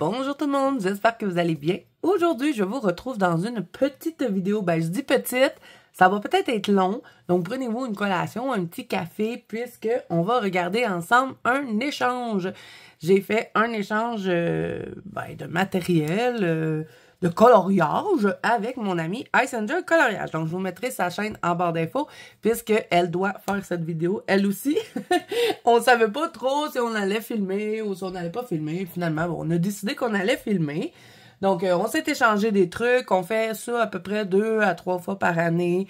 Bonjour tout le monde, j'espère que vous allez bien. Aujourd'hui, je vous retrouve dans une petite vidéo. Je dis petite, ça va peut-être être long. Donc, prenez-vous une collation, un petit café, puisque on va regarder ensemble un échange. J'ai fait un échange de matériel, de coloriage avec mon ami Ice Angel Coloriage. Donc, je vous mettrai sa chaîne en barre d'infos puisqu'elle doit faire cette vidéo, elle aussi. On savait pas trop si on allait filmer ou si on n'allait pas filmer. Finalement, on a décidé qu'on allait filmer. Donc, on s'est échangé des trucs. On fait ça à peu près 2 à 3 fois par année.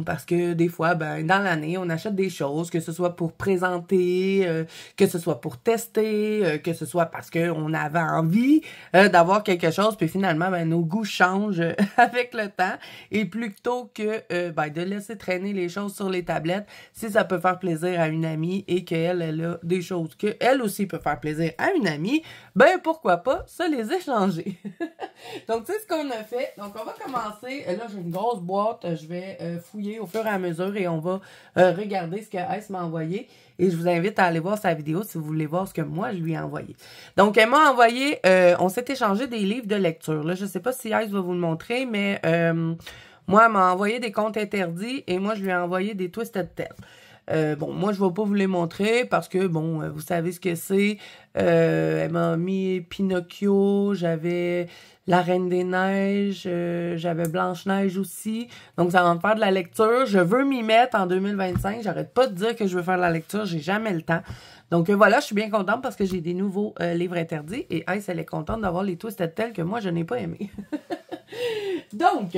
Parce que des fois, dans l'année, on achète des choses, que ce soit pour présenter, que ce soit pour tester, que ce soit parce qu'on avait envie d'avoir quelque chose. Puis finalement, nos goûts changent avec le temps. Et plutôt que de laisser traîner les choses sur les tablettes, si ça peut faire plaisir à une amie et qu'elle a des choses qu'elle aussi peut faire plaisir à une amie, pourquoi pas se les échanger. Donc, c'est ce qu'on a fait. Donc, on va commencer. Là, j'ai une grosse boîte. Je vais fouiller au fur et à mesure et on va regarder ce que Ice m'a envoyé. Et je vous invite à aller voir sa vidéo si vous voulez voir ce que moi, je lui ai envoyé. Donc, elle m'a envoyé... on s'est échangé des livres de lecture. Là, je sais pas si Ice va vous le montrer, mais moi, elle m'a envoyé des contes interdits et moi, je lui ai envoyé des Twisted Tales. Moi, je ne vais pas vous les montrer parce que, vous savez ce que c'est. Elle m'a mis Pinocchio, j'avais La Reine des Neiges, j'avais Blanche-Neige aussi. Donc, ça va me faire de la lecture. Je veux m'y mettre en 2025. J'arrête pas de dire que je veux faire de la lecture. J'ai jamais le temps. Donc, voilà, je suis bien contente parce que j'ai des nouveaux livres interdits. Et Ice, elle est contente d'avoir les Twisted Tales que moi, je n'ai pas aimés. Donc,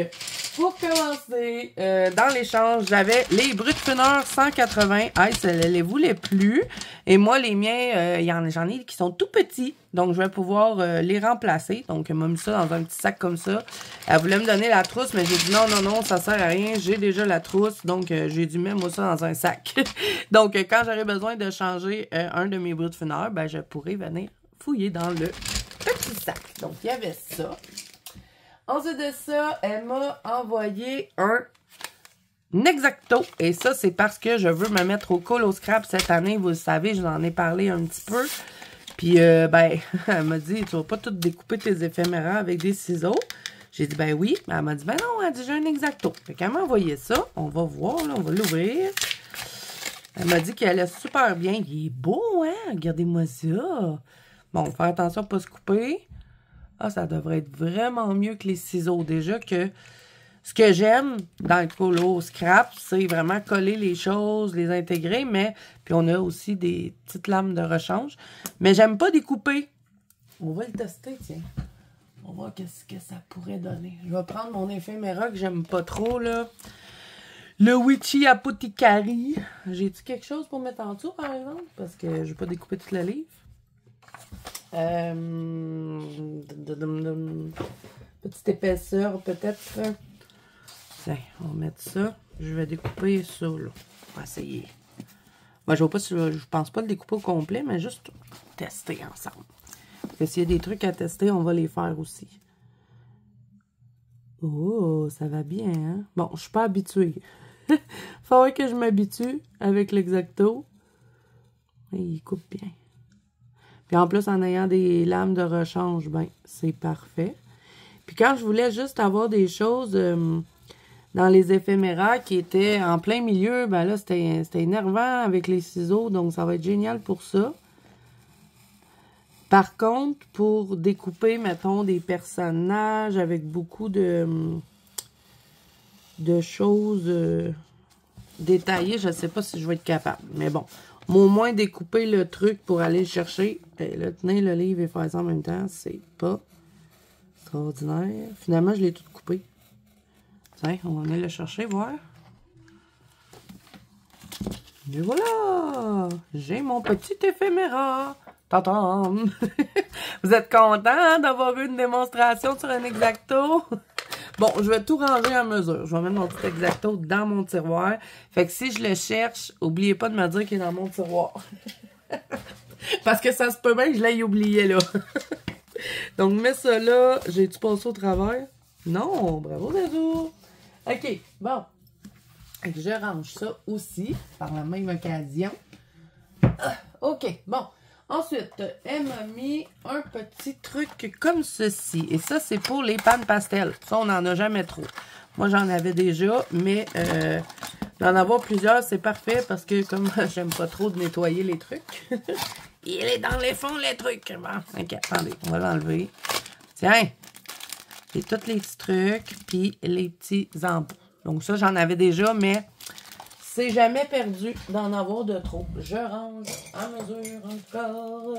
pour commencer, dans l'échange, j'avais les Brutfuners 180. Ice, elle les voulait plus. Et moi, les miens, j'en ai qui sont tout petits. Donc, je vais pouvoir les remplacer. Donc, elle m'a mis ça dans un petit sac comme ça. Elle voulait me donner la trousse, mais j'ai dit non, ça sert à rien. J'ai déjà la trousse. Donc, j'ai dû mettre moi ça dans un sac. Donc, quand j'aurai besoin de changer un de mes Brutfuners, je pourrai venir fouiller dans le petit sac. Donc, il y avait ça. Ensuite de ça, elle m'a envoyé un Exacto. Et ça, c'est parce que je veux me mettre au colo scrap cette année. Vous le savez, je vous en ai parlé un petit peu. Puis, elle m'a dit, tu vas pas tout découper tes éphéméras avec des ciseaux. J'ai dit, oui. Mais elle m'a dit, non, elle dit, j'ai un Exacto. Fait qu'elle m'a envoyé ça. On va voir, là, on va l'ouvrir. Elle m'a dit qu'elle est super bien. Il est beau, hein? Regardez-moi ça. Bon, faire attention à ne pas se couper. Ah, ça devrait être vraiment mieux que les ciseaux. Déjà que ce que j'aime dans le colo scrap, c'est vraiment coller les choses, les intégrer, mais puis on a aussi des petites lames de rechange. Mais j'aime pas découper. On va le tester, tiens. On va voir qu'est-ce que ça pourrait donner. Je vais prendre mon éphéméra que j'aime pas trop, là. Le Witchy Apothecary. J'ai-tu quelque chose pour mettre en dessous, par exemple? Parce que je vais pas découper tout le livre. Petite épaisseur peut-être. Tiens, on va mettre ça. Je vais découper ça là. On va essayer. Je pense pas le découper au complet, mais juste tester ensemble. Parce que s'il y a des trucs à tester, on va les faire aussi. Oh, ça va bien, hein? Bon, je suis pas habituée. Faudrait que je m'habitue avec l'Exacto. Il coupe bien. Puis en plus, en ayant des lames de rechange, c'est parfait. Puis quand je voulais juste avoir des choses dans les éphéméras qui étaient en plein milieu, là, c'était énervant avec les ciseaux, donc ça va être génial pour ça. Par contre, pour découper, mettons, des personnages avec beaucoup de choses détaillées, je ne sais pas si je vais être capable. Mais bon, au moins découper le truc pour aller le chercher. Et là, tenir le livre et faire ça en même temps, c'est pas extraordinaire. Finalement, je l'ai tout coupé. Tiens, on va aller le chercher, voir. Et voilà! J'ai mon petit éphéméra. Tantam! Vous êtes content d'avoir eu une démonstration sur un Exacto? Bon, je vais tout ranger à mesure. Je vais mettre mon petit Exacto dans mon tiroir. Fait que si je le cherche, n'oubliez pas de me dire qu'il est dans mon tiroir. Parce que ça se peut bien que je l'aille oublié là. Donc, mets ça là. J'ai-tu passé au travers? Non, bravo Zazou. OK, bon. Je range ça aussi par la même occasion. OK, bon. Ensuite, elle m'a mis un petit truc comme ceci. Et ça, c'est pour les pannes pastel. Ça, on n'en a jamais trop. Moi, j'en avais déjà, mais d'en avoir plusieurs, c'est parfait parce que comme j'aime pas trop de nettoyer les trucs, il est dans les fonds, les trucs. Bon, ok, attendez, on va l'enlever. Tiens, c'est tous les petits trucs, puis les petits embouts. Donc ça, j'en avais déjà, mais c'est jamais perdu d'en avoir de trop. Je range à mesure encore.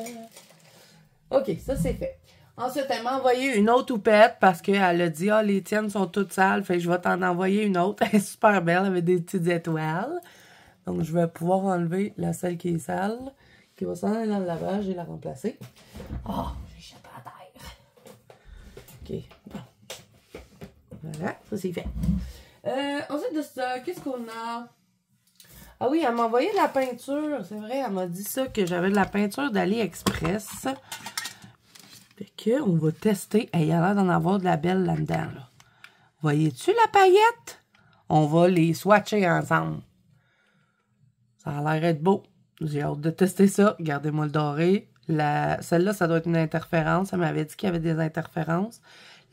OK, ça c'est fait. Ensuite, elle m'a envoyé une autre houppette parce qu'elle a dit « Ah, les tiennes sont toutes sales, fait que je vais t'en envoyer une autre. » Elle est super belle, avec des petites étoiles. Donc, je vais pouvoir enlever la celle qui est sale, qui va s'en aller dans le lavage et la remplacer. Oh, j'ai échappé à terre. OK, bon. Voilà, ça c'est fait. Ensuite de ça, qu'est-ce qu'on a? Ah oui, elle m'a envoyé de la peinture. C'est vrai, elle m'a dit ça, que j'avais de la peinture d'AliExpress. Fait que, on va tester. Il y a l'air d'en avoir de la belle là-dedans, là. Voyez-tu la paillette? On va les swatcher ensemble. Ça a l'air d'être beau. J'ai hâte de tester ça. Regardez-moi le doré. Celle-là, ça doit être une interférence. Elle m'avait dit qu'il y avait des interférences.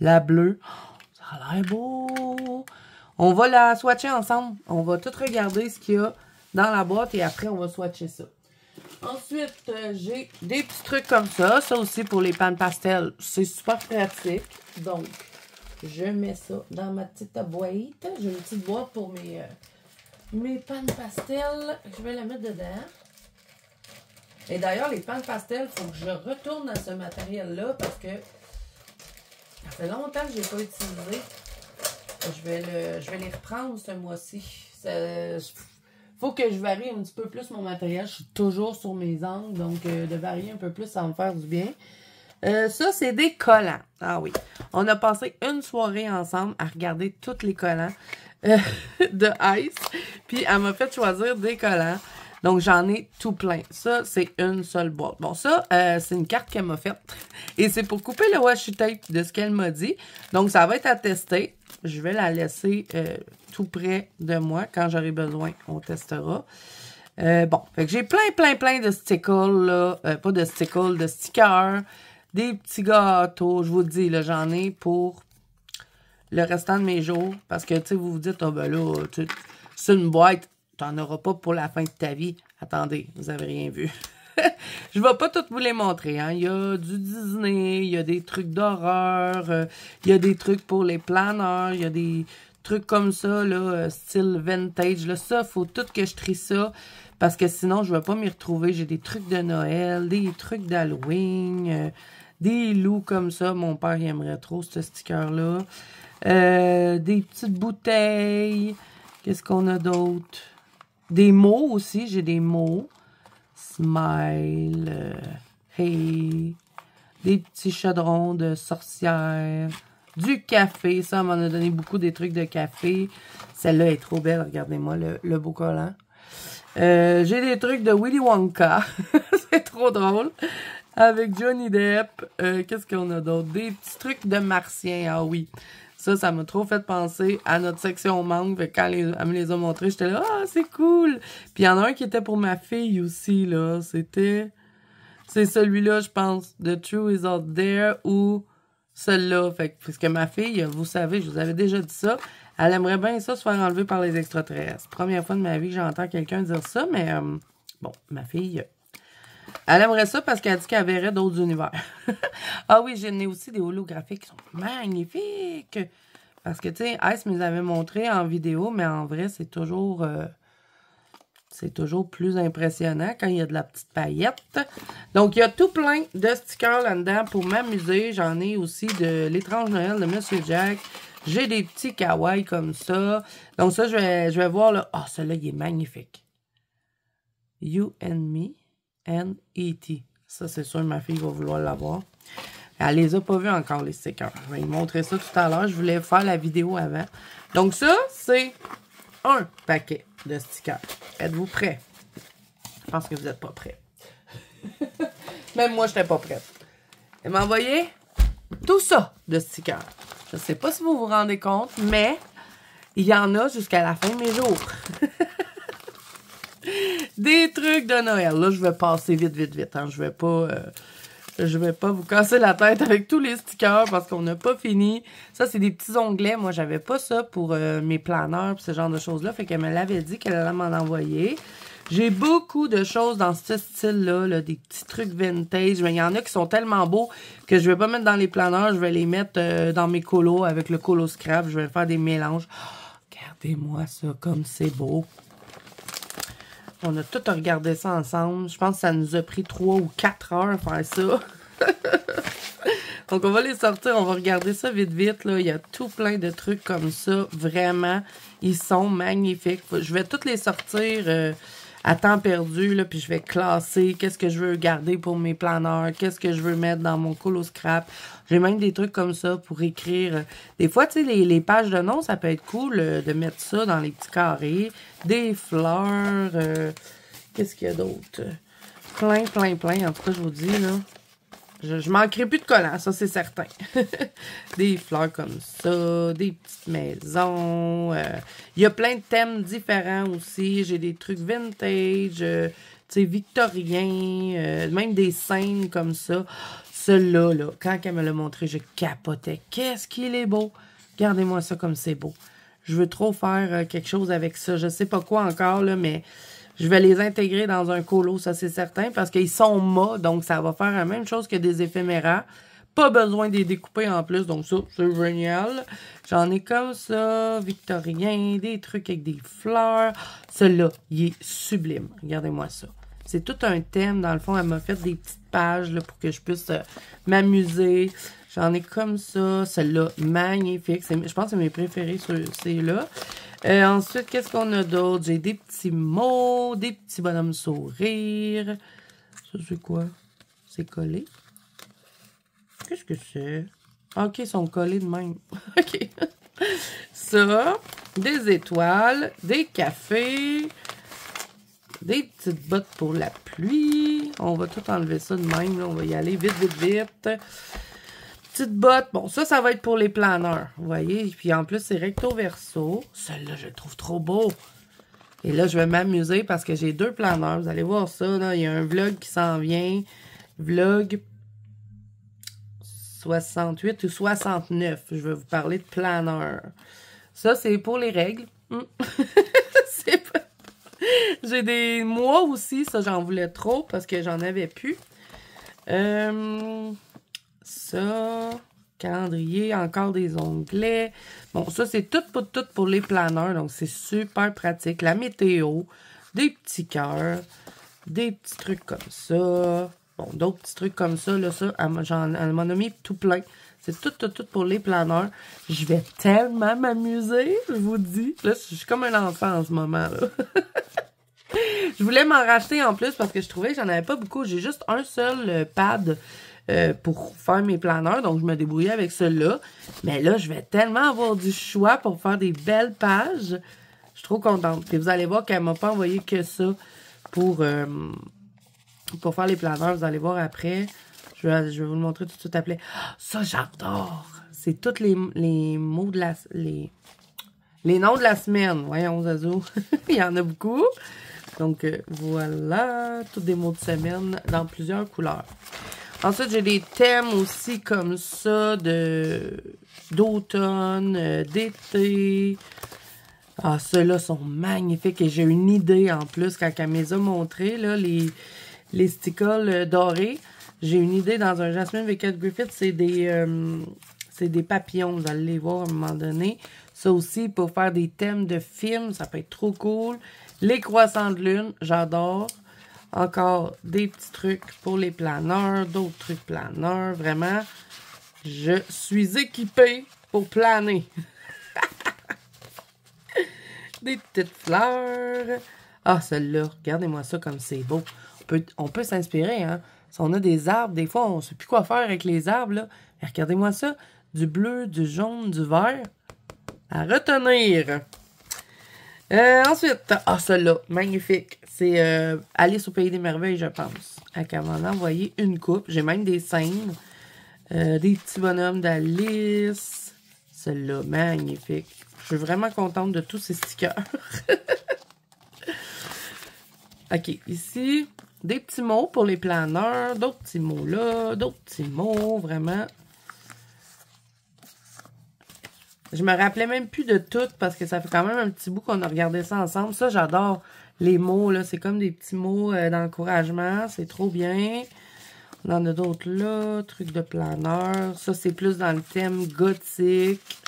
La bleue. Oh, ça a l'air beau. On va la swatcher ensemble. On va tout regarder ce qu'il y a dans la boîte et après, on va swatcher ça. Ensuite, j'ai des petits trucs comme ça. Ça aussi, pour les pannes pastel, c'est super pratique. Donc, je mets ça dans ma petite boîte. J'ai une petite boîte pour mes pannes pastel. Je vais la mettre dedans. Et d'ailleurs, les pannes pastel, il faut que je retourne à ce matériel-là parce que ça fait longtemps que je n'ai pas utilisé. Je vais les reprendre ce mois-ci. Faut que je varie un petit peu plus mon matériel. Je suis toujours sur mes angles, donc de varier un peu plus, ça va me faire du bien. Ça, c'est des collants. Ah oui. On a passé une soirée ensemble à regarder tous les collants de Ice. Puis, elle m'a fait choisir des collants. Donc, j'en ai tout plein. Ça, c'est une seule boîte. Bon, ça, c'est une carte qu'elle m'a faite. Et c'est pour couper le washi tape de ce qu'elle m'a dit. Donc, ça va être à tester. Je vais la laisser tout près de moi. Quand j'aurai besoin, on testera. Bon, fait que j'ai plein de stickers, là. Pas de stickers, de stickers. Des petits gâteaux. Je vous le dis, là, j'en ai pour le restant de mes jours. Parce que, tu sais, vous vous dites, oh, ben là, c'est une boîte. T'en auras pas pour la fin de ta vie. Attendez, vous avez rien vu. Je vais pas tout vous les montrer. Hein. Il y a du Disney, il y a des trucs d'horreur, il y a des trucs pour les planeurs, il y a des trucs comme ça, là, style vintage. Là, ça, faut tout que je trie ça, parce que sinon, je vais pas m'y retrouver. J'ai des trucs de Noël, des trucs d'Halloween, des loups comme ça. Mon père, il aimerait trop ce sticker-là. Des petites bouteilles. Qu'est-ce qu'on a d'autre? Des mots aussi, j'ai des mots. Smile, hey, des petits chaudrons de sorcières, du café, ça m'en a donné beaucoup des trucs de café. Celle-là est trop belle, regardez-moi le beau collant. J'ai des trucs de Willy Wonka, c'est trop drôle, avec Johnny Depp. Qu'est-ce qu'on a d'autre? Des petits trucs de martiens, ah oui. Ça m'a trop fait penser à notre section mangue. Fait que quand elle me les a montrés, j'étais là, ah, c'est cool! Puis il y en a un qui était pour ma fille aussi, là. C'est celui-là, je pense, The Truth is Out There, ou celui-là. Fait que, parce que ma fille, vous savez, je vous avais déjà dit ça, elle aimerait bien ça se faire enlever par les extraterrestres. Première fois de ma vie que j'entends quelqu'un dire ça, mais bon, ma fille... Elle aimerait ça parce qu'elle dit qu'elle verrait d'autres univers. Ah oui, j'en ai aussi des holographiques qui sont magnifiques. Parce que, tu sais, Ice me les avait montrés en vidéo, mais en vrai, c'est toujours plus impressionnant quand il y a de la petite paillette. Donc, il y a tout plein de stickers là-dedans pour m'amuser. J'en ai aussi de l'étrange Noël de Monsieur Jack. J'ai des petits kawaii comme ça. Donc, ça, je vais voir là. Ah, celui-là, il est magnifique. You and Me. And E.T. Ça, c'est sûr, ma fille va vouloir l'avoir. Elle les a pas vus encore, les stickers. Je vais lui montrer ça tout à l'heure. Je voulais faire la vidéo avant. Donc, ça, c'est un paquet de stickers. Êtes-vous prêts? Je pense que vous n'êtes pas prêts. Même moi, je n'étais pas prête. Elle m'a envoyé tout ça de stickers. Je ne sais pas si vous vous rendez compte, mais il y en a jusqu'à la fin de mes jours. Des trucs de Noël. Là, je vais passer vite, vite, vite. Hein. Je vais pas vous casser la tête avec tous les stickers parce qu'on n'a pas fini. Ça, c'est des petits onglets. Moi, j'avais pas ça pour mes planeurs pis ce genre de choses-là. Fait qu'elle me l'avait dit qu'elle allait m'en envoyer. J'ai beaucoup de choses dans ce style-là, là, des petits trucs vintage. Mais il y en a qui sont tellement beaux que je vais pas mettre dans les planeurs. Je vais les mettre dans mes colos avec le colo scrap. Je vais faire des mélanges. Oh, regardez-moi ça, comme c'est beau. On a tout regardé ça ensemble. Je pense que ça nous a pris 3 ou 4 heures à faire ça. Donc, on va les sortir. On va regarder ça vite, vite. Là. Il y a tout plein de trucs comme ça. Vraiment, ils sont magnifiques. Je vais toutes les sortir à temps perdu. Là, puis je vais classer qu'est-ce que je veux garder pour mes planeurs. Qu'est-ce que je veux mettre dans mon colo scrap. J'ai même des trucs comme ça pour écrire. Des fois, tu sais, les pages de noms, ça peut être cool de mettre ça dans les petits carrés. Des fleurs. Qu'est-ce qu'il y a d'autre? Plein, plein, plein. En tout cas, je vous dis, là. Je manquerai plus de collants, ça, c'est certain. Des fleurs comme ça, des petites maisons. Il y a plein de thèmes différents aussi. J'ai des trucs vintage, tu sais, victoriens, même des scènes comme ça. Celui-là, là, quand elle me l'a montré, je capotais. Qu'est-ce qu'il est beau! Regardez-moi ça comme c'est beau. Je veux trop faire quelque chose avec ça. Je sais pas quoi encore, là, mais je vais les intégrer dans un colo, ça c'est certain, parce qu'ils sont mâts, donc ça va faire la même chose que des éphéméras. Pas besoin de les découper en plus, donc ça, c'est génial. J'en ai comme ça, victorien, des trucs avec des fleurs. Celui-là, il est sublime. Regardez-moi ça. C'est tout un thème, dans le fond, elle m'a fait des petites pages là, pour que je puisse m'amuser. J'en ai comme ça, celle-là, magnifique. Je pense que c'est mes préférés, c'est-là. Ensuite, qu'est-ce qu'on a d'autre? J'ai des petits mots, des petits bonhommes sourires. Ça, c'est quoi? C'est collé. Qu'est-ce que c'est? Ah, OK, ils sont collés de même. OK. Ça, des étoiles, des cafés, des petites bottes pour la pluie. On va tout enlever ça de même. Là. On va y aller vite, vite, vite. Petites bottes. Bon, ça va être pour les planeurs. Vous voyez? Puis en plus, c'est recto verso. Celui-là, je le trouve trop beau. Et là, je vais m'amuser parce que j'ai 2 planeurs. Vous allez voir ça. Là. Il y a un vlog qui s'en vient. Vlog 68 ou 69. Je vais vous parler de planeurs. Ça, c'est pour les règles. C'est pas... J'ai des mois aussi. Ça, j'en voulais trop parce que j'en avais plus. Ça, calendrier, encore des onglets. Bon, ça, c'est tout pour les planeurs, donc c'est super pratique. La météo, des petits cœurs, des petits trucs comme ça. Bon, d'autres petits trucs comme ça, là, ça, elle m'en a mis tout plein. C'est tout pour les planeurs. Je vais tellement m'amuser, je vous dis. Là, je suis comme un enfant en ce moment, là. Je voulais m'en racheter en plus parce que je trouvais que j'en avais pas beaucoup. J'ai juste un seul pad pour faire mes planeurs. Donc, je me débrouillais avec celui-là. Mais là, je vais tellement avoir du choix pour faire des belles pages. Je suis trop contente. Et vous allez voir qu'elle m'a pas envoyé que ça pour faire les planeurs. Vous allez voir après. Je vais vous le montrer tout de suite après. Ça, j'adore! C'est tous les mots de les noms de la semaine. Voyons, Zazo. Il y en a beaucoup. Donc, voilà. Tous des mots de semaine dans plusieurs couleurs. Ensuite, j'ai des thèmes aussi comme ça d'automne, d'été. Ah, ceux-là sont magnifiques. Et j'ai une idée en plus quand elle me les a montrés, là, les sticks dorés. J'ai une idée dans un Jasmine Vickett Griffith. C'est des papillons. Vous allez les voir à un moment donné. Ça aussi, pour faire des thèmes de films, ça peut être trop cool. Les croissants de lune, j'adore. Encore des petits trucs pour les planeurs, d'autres trucs planeurs. Vraiment, je suis équipée pour planer. Des petites fleurs. Ah, celle-là, regardez-moi ça comme c'est beau. On peut s'inspirer, hein. Si on a des arbres, des fois, on ne sait plus quoi faire avec les arbres, là. Mais regardez-moi ça. Du bleu, du jaune, du vert. À retenir. Ensuite, celle-là, magnifique. C'est Alice au Pays des Merveilles, je pense. Elle m'en a envoyé une coupe. J'ai même des scènes. Des petits bonhommes d'Alice. Celle-là, magnifique. Je suis vraiment contente de tous ces stickers. OK, ici, des petits mots pour les planeurs, d'autres petits mots là, d'autres petits mots, vraiment. Je me rappelais même plus de tout parce que ça fait quand même un petit bout qu'on a regardé ça ensemble. Ça, j'adore les mots, là. C'est comme des petits mots d'encouragement. C'est trop bien. On en a d'autres là. Trucs de planeur. Ça, c'est plus dans le thème gothique.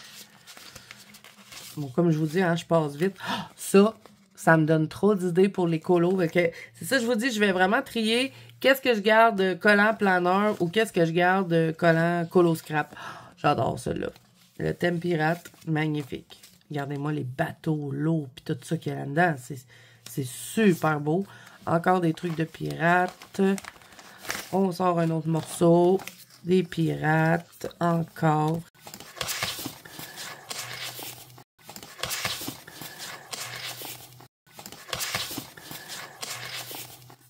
Bon, comme je vous dis, hein, je passe vite. Ça me donne trop d'idées pour les colos. C'est ça, je vous dis, je vais vraiment trier qu'est-ce que je garde collant planeur ou qu'est-ce que je garde collant colo scrap. J'adore ça, là. Le thème pirate, magnifique. Regardez-moi les bateaux, l'eau, puis tout ça qu'il y a là-dedans. C'est super beau. Encore des trucs de pirates. On sort un autre morceau. Des pirates. Encore.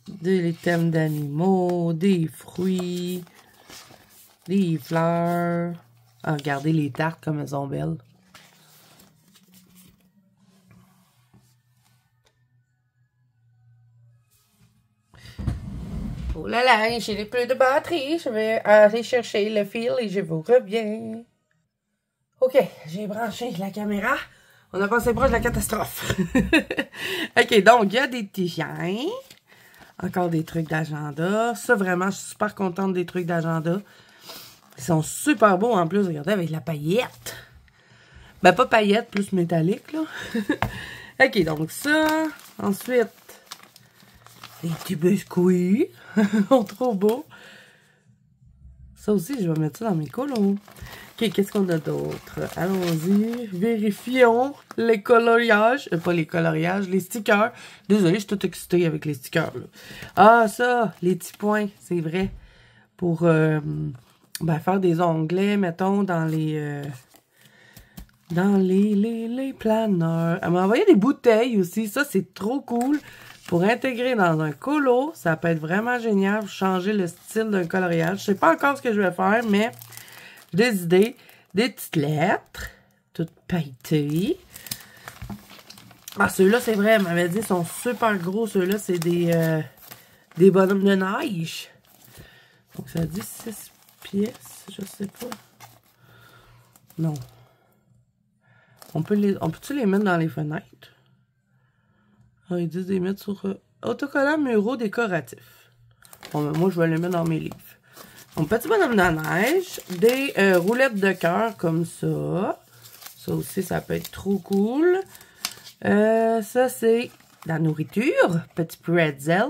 Des thèmes d'animaux, des fruits, des fleurs. Ah, regardez les tartes comme elles sont belles. Oh là là, j'ai plus de batterie. Je vais aller chercher le fil et je vous reviens. OK, j'ai branché la caméra. On a passé proche de la catastrophe. OK, donc, il y a des petits chiens. Encore des trucs d'agenda. Ça, vraiment, je suis super contente des trucs d'agenda. Ils sont super beaux en plus. Regardez, avec la paillette. Ben, pas paillette, plus métallique, là. OK, donc ça. Ensuite, les petits biscuits. Ils sont trop beaux. Ça aussi, je vais mettre ça dans mes colos. OK, qu'est-ce qu'on a d'autre? Allons-y. Vérifions les coloriages. Pas les coloriages, les stickers. Désolée, je suis toute excitée avec les stickers, là. Ah, ça, les petits points, c'est vrai. Pour faire des onglets, mettons, dans les planeurs. Elle m'a envoyé des bouteilles aussi. Ça, c'est trop cool. Pour intégrer dans un colo, ça peut être vraiment génial pour changer le style d'un coloriage. Je sais pas encore ce que je vais faire, mais des idées. Des petites lettres, toutes pailletées. Ah, ceux-là, c'est vrai, elle m'avait dit, ils sont super gros. Ceux-là, c'est des bonhommes de neige. Donc, ça dit 6 pièces, je sais pas. Non. On peut-tu les mettre dans les fenêtres? Ah, ils disent de les mettre sur autocollants muraux décoratifs. Bon, ben, moi, je vais les mettre dans mes livres. Donc, petit bonhomme de neige, des roulettes de cœur comme ça. Ça aussi, ça peut être trop cool. Ça, c'est la nourriture. Petit pretzel.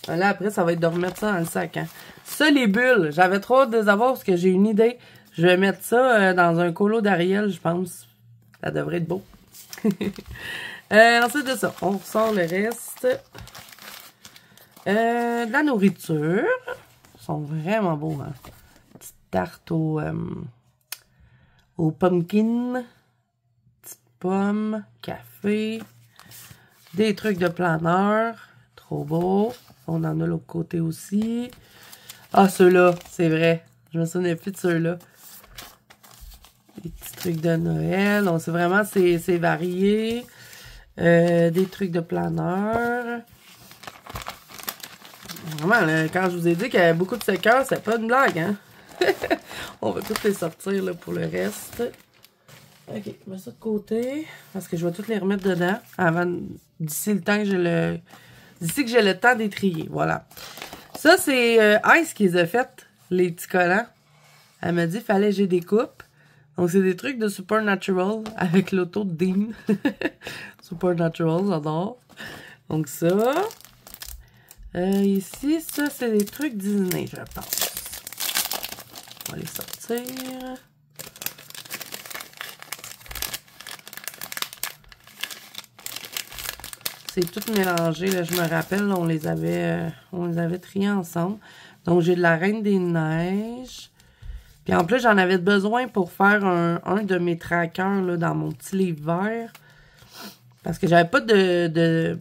Là, après, ça va être de remettre ça dans le sac. Hein. Ça, les bulles. J'avais trop hâte de les avoir parce que j'ai une idée. Je vais mettre ça dans un colo d'Ariel, je pense. Ça devrait être beau. Ensuite de ça, on ressort le reste. De la nourriture. Ils sont vraiment beaux, hein. Petite tarte au pumpkin. Petite pomme. Café. Des trucs de planeur. Trop beau. On en a l'autre côté aussi. Ah, ceux-là, c'est vrai. Je me souviens plus de ceux-là. Des petits trucs de Noël. Donc, c'est vraiment, c'est varié. Des trucs de planeur. Vraiment, là, quand je vous ai dit qu'il y avait beaucoup de séqueurs, c'est pas une blague, hein? On va tous les sortir, là, pour le reste. OK, je mets ça de côté. Parce que je vais tous les remettre dedans. D'ici le temps que j'ai le... D'ici que j'ai le temps d'étrier. Voilà. Ça, c'est Ice qui les a fait, les petits collants. Elle m'a dit qu'il fallait que j'ai des coupes. Donc, c'est des trucs de Supernatural avec l'auto de Dean. Supernatural, j'adore. Donc, ça. Ici, ça, c'est des trucs Disney, je pense. On va les sortir. C'est tout mélangé, là, je me rappelle, là, on les avait triés ensemble. Donc, j'ai de la Reine des Neiges. Puis en plus, j'en avais besoin pour faire un de mes trackers là, dans mon petit livre vert. Parce que j'avais pas de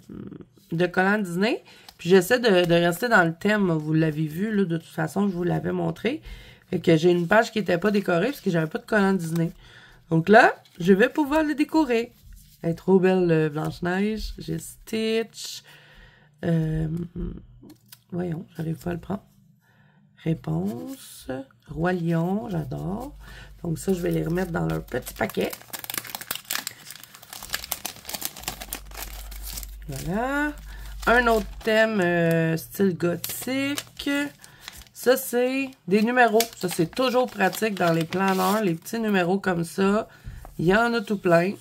collant Disney. Puis j'essaie de rester dans le thème. Vous l'avez vu, là, de toute façon, je vous l'avais montré. Fait que j'ai une page qui n'était pas décorée parce que j'avais pas de collant Disney. Donc là, je vais pouvoir le décorer. Elle est trop belle, Blanche-Neige. J'ai Stitch. Voyons, j'arrive pas à le prendre. Réponse. Roi Lion, j'adore. Donc ça, je vais les remettre dans leur petit paquet. Voilà. Un autre thème style gothique. Ça, c'est des numéros. Ça, c'est toujours pratique dans les planeurs. Les petits numéros comme ça. Il y en a tout plein.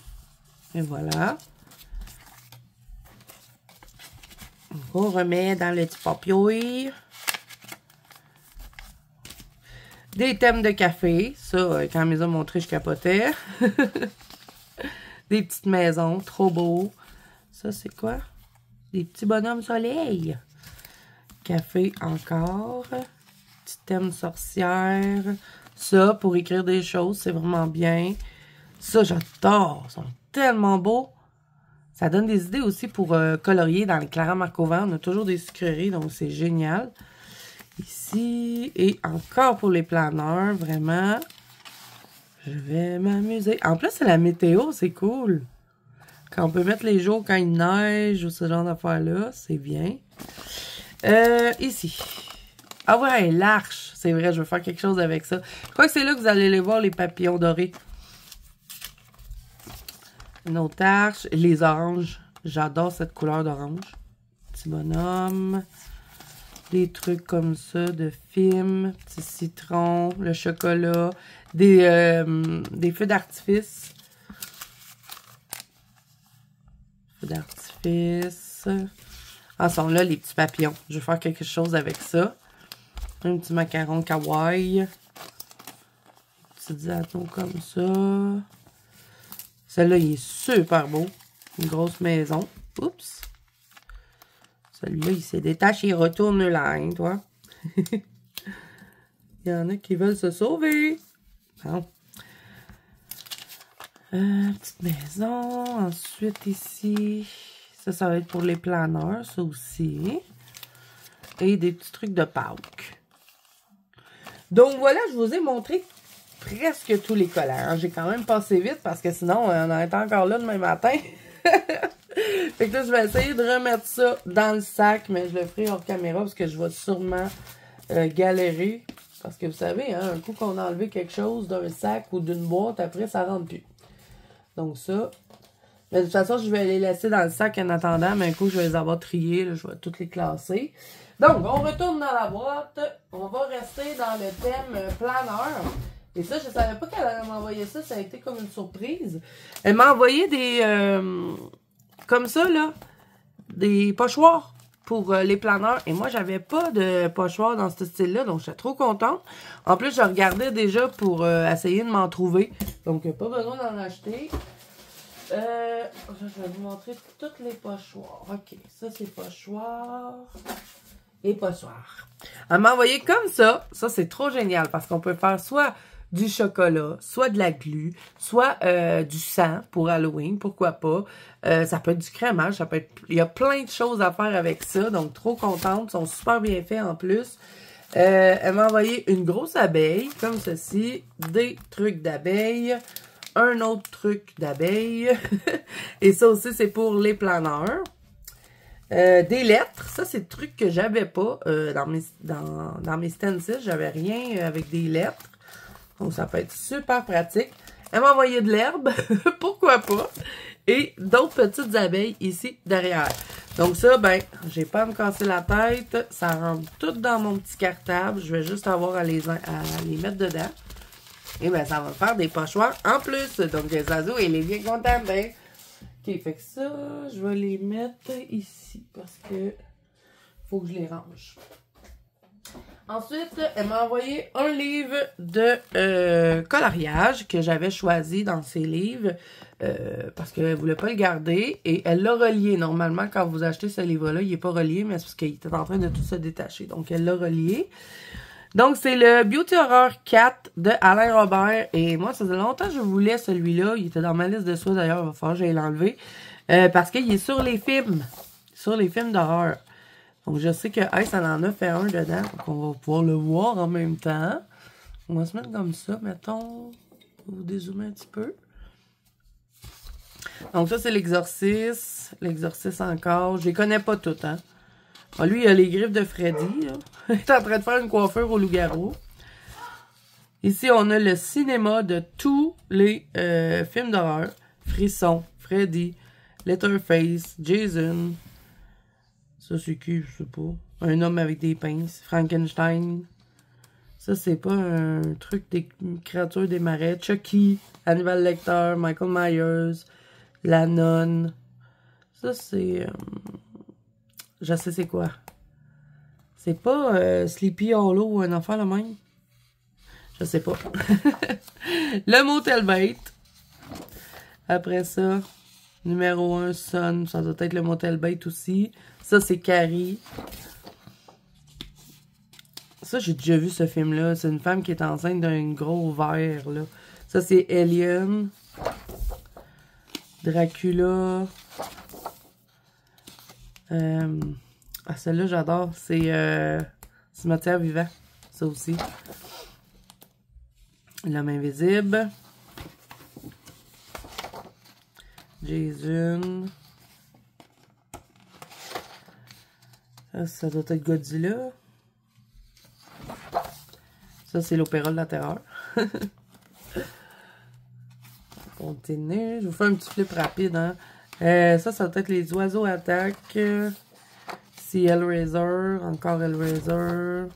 Et voilà. On remet dans le petit papier. Des thèmes de café. Ça, quand elle me les a montrés, je capotais. Des petites maisons. Trop beau. Ça, c'est quoi? Des petits bonhommes soleil. Café encore. Petit thème sorcière. Ça, pour écrire des choses, c'est vraiment bien. Ça, j'adore. Ils sont tellement beaux. Ça donne des idées aussi pour colorier dans les Clara Marcovan. On a toujours des sucreries, donc c'est génial. Ici, et encore pour les planeurs, vraiment. Je vais m'amuser. En plus, c'est la météo, c'est cool. Quand on peut mettre les jours quand il neige ou ce genre d'affaires-là, c'est bien. Ici. Ah ouais, l'arche. C'est vrai, je veux faire quelque chose avec ça. Je crois que c'est là que vous allez les voir, les papillons dorés. Une autre arche. Les oranges. J'adore cette couleur d'orange. Petit bonhomme. Des trucs comme ça de films. Petit citron. Le chocolat. Des feux d'artifice. Feux d'artifice. Ah, sont là les petits papillons. Je vais faire quelque chose avec ça. Un petit macaron kawaii. Petits anneaux comme ça. Celui-là, il est super beau. Une grosse maison. Oups. Celui-là, il s'est détaché. Il retourne là, hein, toi. Il y en a qui veulent se sauver. Bon. Petite maison. Ensuite, ici. Ça va être pour les planeurs, ça aussi. Et des petits trucs de Pâques. Donc, voilà, je vous ai montré presque tous les collants. Hein. J'ai quand même passé vite parce que sinon, on en est encore là demain matin. Fait que là, je vais essayer de remettre ça dans le sac, mais je le ferai hors caméra parce que je vais sûrement galérer. Parce que vous savez, hein, un coup qu'on a enlevé quelque chose d'un sac ou d'une boîte, après, ça rentre plus. Donc ça. Mais de toute façon, je vais les laisser dans le sac en attendant, mais un coup, je vais les avoir triés, là, je vais toutes les classer. Donc, on retourne dans la boîte. On va rester dans le thème planeur. Et ça, je ne savais pas qu'elle allait m'envoyer ça. Ça a été comme une surprise. Elle m'a envoyé des... comme ça, là. Des pochoirs pour les planeurs. Et moi, j'avais pas de pochoirs dans ce style-là. Donc, j'étais trop contente. En plus, je regardais déjà pour essayer de m'en trouver. Donc, pas besoin d'en acheter. Je vais vous montrer toutes les pochoirs. OK, ça, c'est pochoirs. Et pochoirs. Elle m'a envoyé comme ça. Ça, c'est trop génial parce qu'on peut faire soit du chocolat, soit de la glu, soit du sang pour Halloween, pourquoi pas. Ça peut être du crémage, ça peut être... Il y a plein de choses à faire avec ça, donc trop contente. Ils sont super bien faits en plus. Elle m'a envoyé une grosse abeille, comme ceci, des trucs d'abeille, un autre truc d'abeille, et ça aussi, c'est pour les planeurs. Des lettres, ça c'est le truc que j'avais pas dans mes stencils, j'avais rien avec des lettres. Donc, ça peut être super pratique. Elle m'a envoyé de l'herbe, pourquoi pas. Et d'autres petites abeilles ici derrière. Donc ça, ben, j'ai pas à me casser la tête. Ça rentre tout dans mon petit cartable. Je vais juste avoir à les mettre dedans. Et ben, ça va me faire des pochoirs en plus. Donc, Zazo, elle est bien contente. Ben. OK, fait que ça, je vais les mettre ici. Parce que faut que je les range. Ensuite, elle m'a envoyé un livre de coloriage que j'avais choisi dans ses livres parce qu'elle ne voulait pas le garder et elle l'a relié. Normalement, quand vous achetez ce livre-là, il n'est pas relié, mais c'est parce qu'il était en train de tout se détacher. Donc, elle l'a relié. Donc, c'est le Beauty Horror 4 de Alain Robert. Et moi, ça faisait longtemps que je voulais celui-là. Il était dans ma liste de souhaits d'ailleurs. Il va falloir que j'aille l'enlever. Parce qu'il est sur les films. Sur les films d'horreur. Donc, je sais que Ice, elle en a fait un dedans. Donc, on va pouvoir le voir en même temps. On va se mettre comme ça, mettons. On va dézoomer un petit peu. Donc ça, c'est l'exorciste. L'exorciste encore. Je les connais pas toutes, hein. Bon, lui, il a les griffes de Freddy, là. Il est en train de faire une coiffure au loup-garou. Ici, on a le cinéma de tous les films d'horreur. Frisson, Freddy, Letterface, Jason. Ça, c'est qui? Je sais pas. Un homme avec des pinces. Frankenstein. Ça, c'est pas un truc des créatures des marais. Chucky, Hannibal Lecter, Michael Myers, La Nonne. Ça, c'est... je sais c'est quoi. C'est pas Sleepy Hollow ou un enfant le même? Je sais pas. Le Motel Bait. Après ça, numéro 1, Son. Ça doit être le Motel Bait aussi. Ça, c'est Carrie. Ça, j'ai déjà vu ce film-là. C'est une femme qui est enceinte d'un gros verre, là. Ça, c'est Alien. Dracula. Ah, celle-là, j'adore. C'est Cimetière vivant. Ça aussi. L'homme invisible. Jason. Ça doit être Godzilla. Ça, c'est l'Opéra de la Terreur. Continue. Je vous fais un petit flip rapide. Hein. Ça doit être les oiseaux attaquent. C'est Hellraiser. Encore Hellraiser.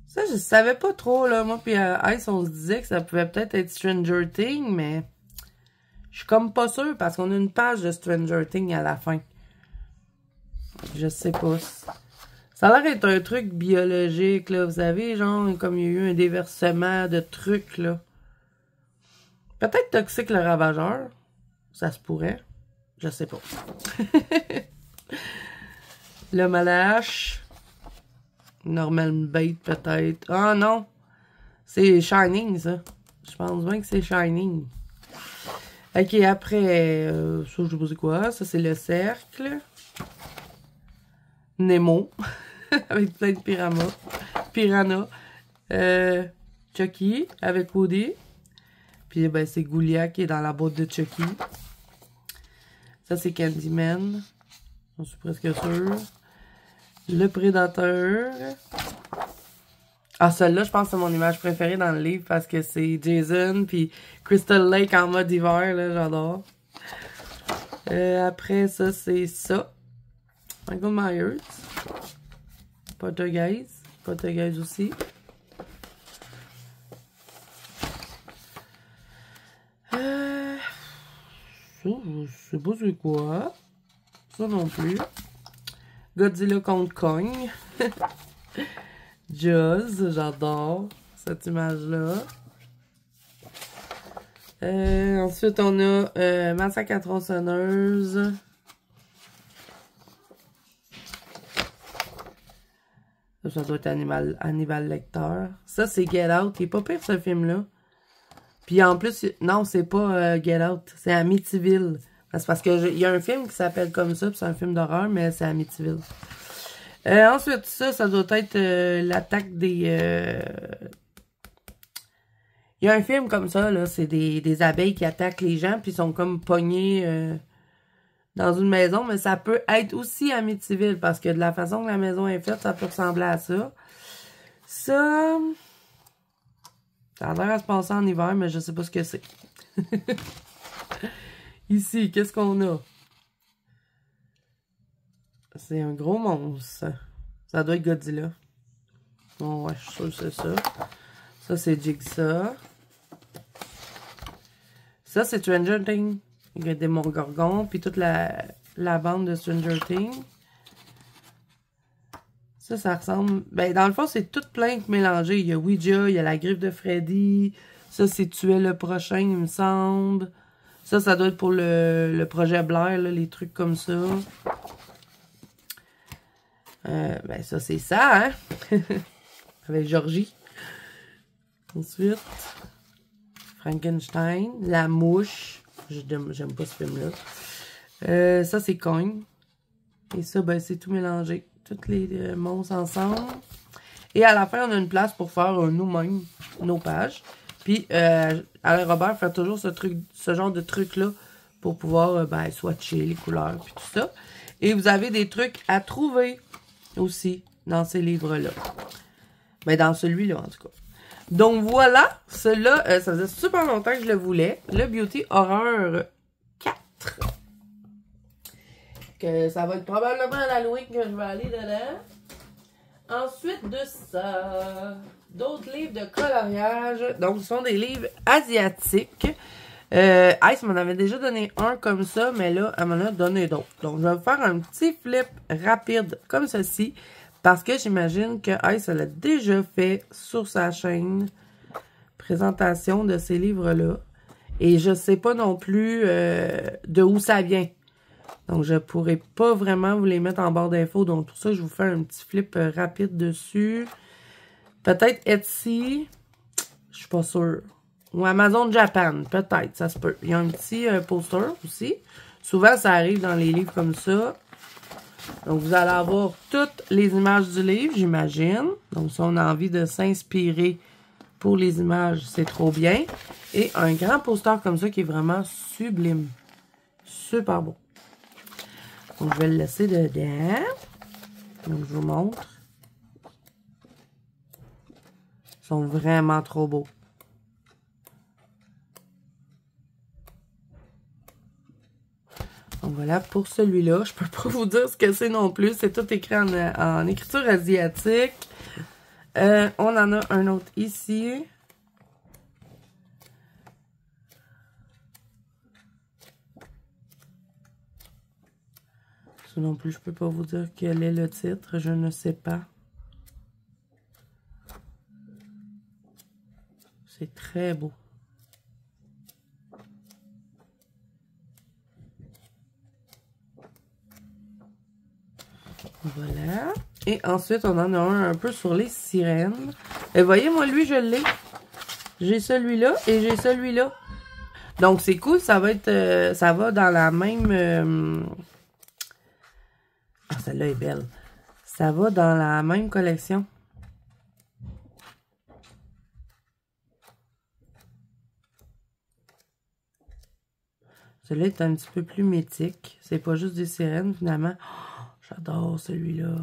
Ça, je savais pas trop, là. Moi, puis Ice, on se disait que ça pouvait peut-être être Stranger Things, mais je suis comme pas sûre parce qu'on a une page de Stranger Things à la fin. Je sais pas. Ça a l'air d'être un truc biologique, là. Vous savez, genre, comme il y a eu un déversement de trucs, là. Peut-être Toxique le Ravageur. Ça se pourrait. Je sais pas. Le Malache. Normal Bait, peut-être. Ah, non. C'est Shining, ça. Je pense bien que c'est Shining. Ok, après, ça, je sais pas c'est quoi. Ça, c'est le Cercle. Nemo. Avec plein de piranha. Chucky, avec Woody. Puis, ben, c'est Goulia qui est dans la boîte de Chucky. Ça, c'est Candyman. J'en suis presque sûre. Le Prédateur. Ah, celle-là, je pense que c'est mon image préférée dans le livre parce que c'est Jason puis Crystal Lake en mode hiver, là, j'adore. Après, ça, c'est ça. Michael Myers. Poltergeist aussi. Ça, je sais pas c'est quoi. Ça non plus. Godzilla contre Kong. Jaws, j'adore cette image-là. Ensuite, on a Massacre à tronçonneuse. Ça doit être Hannibal Lecter. Ça, c'est Get Out. Il est pas pire, ce film-là. Puis en plus, non, c'est pas Get Out. C'est Amityville. C'est parce qu'il y a un film qui s'appelle comme ça, puis c'est un film d'horreur, mais c'est Amityville. Ensuite, ça doit être l'attaque des... Il y a un film comme ça, là, c'est des abeilles qui attaquent les gens, puis ils sont comme pognés dans une maison, mais ça peut être aussi Amityville, parce que de la façon que la maison est faite, ça peut ressembler à ça. Ça a l'air à se passer en hiver, mais je sais pas ce que c'est. Ici, qu'est-ce qu'on a? C'est un gros monstre. Ça doit être Godzilla. Bon, ouais, je suis sûr que c'est ça. Ça, c'est Jigsaw. Ça, c'est Stranger Things. Il y a des Demogorgon, puis toute la bande de Stranger Things. Ça ressemble... Ben, dans le fond, c'est tout plein de mélangés. Il y a Ouija, il y a la griffe de Freddy. Ça, c'est Tuer le prochain, il me semble. Ça doit être pour le projet Blair, là, les trucs comme ça. Ben, ça, c'est ça, hein? Avec Georgie. Ensuite, Frankenstein, La Mouche. J'aime pas ce film-là. Ça, c'est Kong. Et ça, ben, c'est tout mélangé. Toutes les monstres ensemble. Et à la fin, on a une place pour faire nous-mêmes nos pages. Puis, Alain Robert fait toujours ce genre de truc-là pour pouvoir swatcher les couleurs puis tout ça. Et vous avez des trucs à trouver aussi dans ces livres-là. Ben, dans celui-là, en tout cas. Donc, voilà. Celui-là, ça faisait super longtemps que je le voulais. Le Beauty Horreur 4. Que ça va être probablement à l'Halloween que je vais aller dedans. Ensuite de ça, d'autres livres de coloriage. Donc, ce sont des livres asiatiques. Ice m'en avait déjà donné un comme ça, mais là, elle m'en a donné d'autres. Donc, je vais vous faire un petit flip rapide comme ceci. Parce que j'imagine que Ice, elle a déjà fait sur sa chaîne présentation de ces livres-là. Et je sais pas non plus de où ça vient. Donc, je pourrais pas vraiment vous les mettre en barre d'infos. Donc, pour ça, je vous fais un petit flip rapide dessus. Peut-être Etsy. Je suis pas sûre. Ou Amazon Japan. Peut-être, ça se peut. Il y a un petit poster aussi. Souvent, ça arrive dans les livres comme ça. Donc, vous allez avoir toutes les images du livre, j'imagine. Donc, si on a envie de s'inspirer pour les images, c'est trop bien. Et un grand poster comme ça qui est vraiment sublime. Super beau. Donc, je vais le laisser dedans. Donc, je vous montre. Ils sont vraiment trop beaux. Donc, voilà pour celui-là. Je peux pas vous dire ce que c'est non plus. C'est tout écrit en écriture asiatique. On en a un autre ici. Ça non plus, je peux pas vous dire quel est le titre. Je ne sais pas. C'est très beau. Voilà. Et ensuite, on en a un peu sur les sirènes. Et voyez, moi, lui, je l'ai. J'ai celui-là et j'ai celui-là. Donc, c'est cool. Ça va être... ça va dans la même... Ah, celle-là est belle. Ça va dans la même collection. Celui-là est un petit peu plus mythique. C'est pas juste des sirènes, finalement. Oh, j'adore celui-là.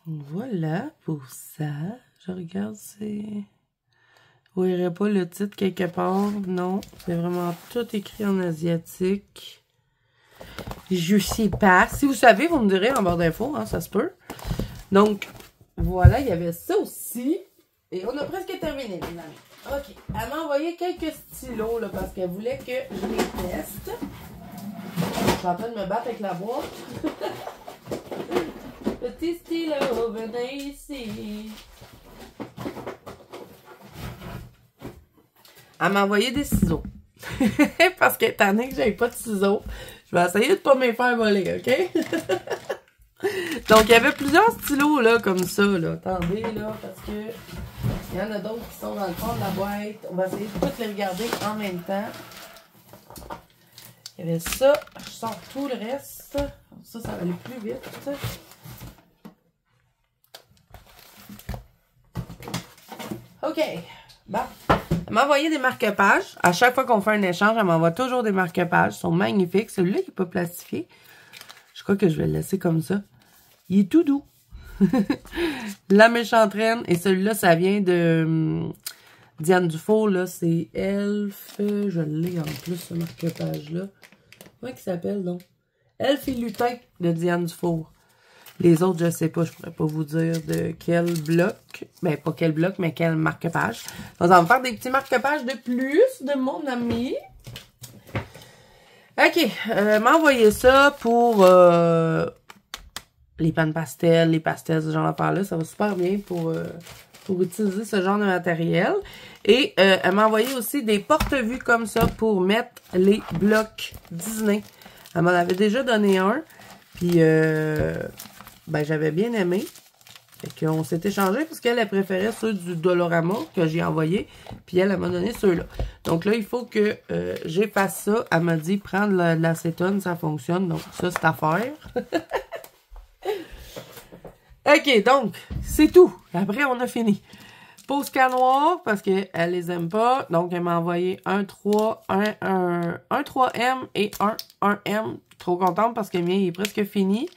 Voilà pour ça. Je regarde, c'est... Vous verrez pas le titre quelque part. Non, c'est vraiment tout écrit en asiatique. Je sais pas. Si vous savez, vous me direz en barre d'infos, hein, ça se peut. Donc, voilà, il y avait ça aussi. Et on a presque terminé, les amis. OK. Elle m'a envoyé quelques stylos, là, parce qu'elle voulait que je les teste. Je suis en train de me battre avec la boîte. Petit stylo, venez ici. Elle m'a envoyé des ciseaux. Parce que étant donné que j'avais pas de ciseaux, je vais essayer de pas me faire voler, OK? Donc, il y avait plusieurs stylos, là, comme ça, là. Attendez, là, parce que il y en a d'autres qui sont dans le fond de la boîte. On va essayer de toutes les regarder en même temps. Il y avait ça. Je sors tout le reste. Ça va aller plus vite. OK. Bon. Elle m'a envoyé des marque-pages. À chaque fois qu'on fait un échange, elle m'envoie toujours des marque-pages. Ils sont magnifiques. Celui-là, il n'est pas plastifié. Je crois que je vais le laisser comme ça. Il est tout doux. La méchante reine. Et celui-là, ça vient de Diane Dufour. Là, c'est Elf. Je l'ai en plus, ce marque-page-là. Comment il s'appelle, donc? Elf et Lutin de Diane Dufour. Les autres, je sais pas, je pourrais pas vous dire de quel bloc. Ben, pas quel bloc, mais quel marque-page. Donc, on va me faire des petits marque-pages de plus de mon ami. OK. M'a envoyé ça pour les pans pastels, les pastels, ce genre d'affaires-là. Ça va super bien pour utiliser ce genre de matériel. Et elle m'a envoyé aussi des porte-vues comme ça pour mettre les blocs Disney. Elle m'en avait déjà donné un. Puis, ben, j'avais bien aimé. Fait qu'on s'est échangé parce qu'elle préférait ceux du Dolorama que j'ai envoyé. Puis elle m'a donné ceux-là. Donc là, il faut que j'efface ça. Elle m'a dit, prendre de l'acétone, ça fonctionne. Donc ça, c'est à faire. OK, donc, c'est tout. Après, on a fini. Pause noir parce qu'elle les aime pas. Donc, elle m'a envoyé un 3M et un 1M. Trop contente parce que le mien, il est presque fini.